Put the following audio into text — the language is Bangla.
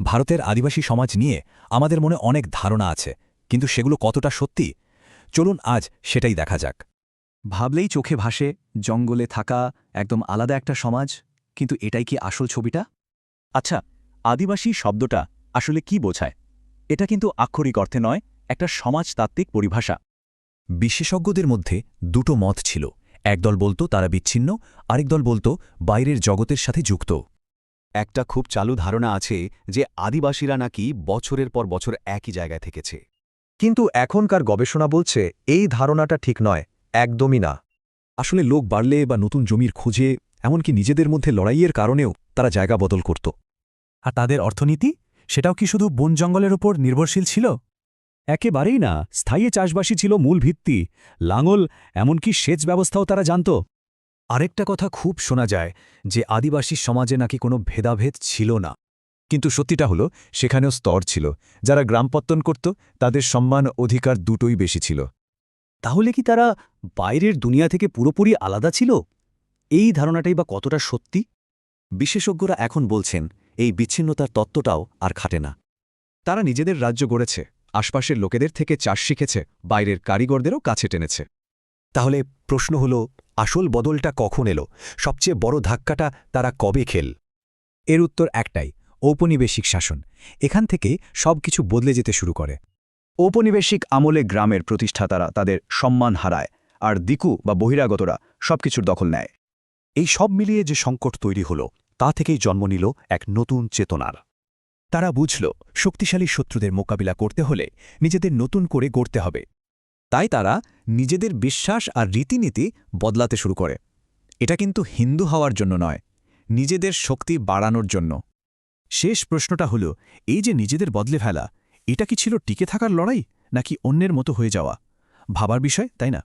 ভারতের আদিবাসী সমাজ নিয়ে আমাদের মনে অনেক ধারণা আছে, কিন্তু সেগুলো কতটা সত্যি? চলুন আজ সেটাই দেখা যাক। ভাবলেই চোখে ভাসে জঙ্গলে থাকা একদম আলাদা একটা সমাজ, কিন্তু এটাই কি আসল ছবিটা? আচ্ছা, আদিবাসী শব্দটা আসলে কি বোঝায়? এটা কিন্তু আক্ষরিক অর্থে নয়, একটা সমাজতাত্ত্বিক পরিভাষা। বিশেষজ্ঞদের মধ্যে দুটো মত ছিল। একদল বলতো তারা বিচ্ছিন্ন, আরেক দল বলতো বাইরের জগতের সাথে যুক্ত। একটা খুব চালু ধারণা আছে যে আদিবাসীরা নাকি বছরের পর বছর একই জায়গায় থেকেছে। কিন্তু এখনকার গবেষণা বলছে এই ধারণাটা ঠিক নয়, একদমই না। আসলে লোক বাড়লে বা নতুন জমির খুঁজে, এমনকি নিজেদের মধ্যে লড়াইয়ের কারণেও তারা জায়গা বদল করত। আর তাদের অর্থনীতি, সেটাও কি শুধু বন জঙ্গলের উপর নির্ভরশীল ছিল? একেবারেই না, স্থায়ী চাষবাসই ছিল মূল ভিত্তি। লাঙল, এমনকি সেচ ব্যবস্থাও তারা জানত। আরেকটা কথা খুব শোনা যায় যে আদিবাসী সমাজে নাকি কোনো ভেদাভেদ ছিল না। কিন্তু সত্যিটা হলো সেখানেও স্তর ছিল। যারা গ্রামপত্তন করত তাদের সম্মান অধিকার দুটোই বেশি ছিল। তাহলে কি তারা বাইরের দুনিয়া থেকে পুরোপুরি আলাদা ছিল? এই ধারণাটাই বা কতটা সত্যি? বিশেষজ্ঞরা এখন বলছেন এই বিচ্ছিন্নতার তত্ত্বটাও আর খাটে না। তারা নিজেদের রাজ্য গড়েছে, আশপাশের লোকেদের থেকে চাষ শিখেছে, বাইরের কারিগরদেরও কাছে টেনেছে। তাহলে প্রশ্ন হল, আসল বদলটা কখন এলো? সবচেয়ে বড় ধাক্কাটা তারা কবে খেল? এর উত্তর একটাই: ঔপনিবেশিক শাসন। এখান থেকে সবকিছু বদলে যেতে শুরু করে। ঔপনিবেশিক আমলে গ্রামের প্রতিষ্ঠাতারা তাদের সম্মান হারায়, আর দিকু বা বহিরাগতরা সবকিছুর দখল নেয়। এই সব মিলিয়ে যে সংকট তৈরি হলো, তা থেকেই জন্ম নিল এক নতুন চেতনার। তারা বুঝল, শক্তিশালী শত্রুদের মোকাবিলা করতে হলে নিজেদের নতুন করে গড়তে হবে। তাই তারা নিজেদের বিশ্বাস আর রীতিনীতি বদলাতে শুরু করে। এটা কিন্তু হিন্দু হওয়ার জন্য নয়, নিজেদের শক্তি বাড়ানোর জন্য। শেষ প্রশ্নটা হল, এই যে নিজেদের বদলে ফেলা, এটা কি ছিল টিকে থাকার লড়াই, নাকি অন্যের মতো হয়ে যাওয়া? ভাবার বিষয়, তাই না?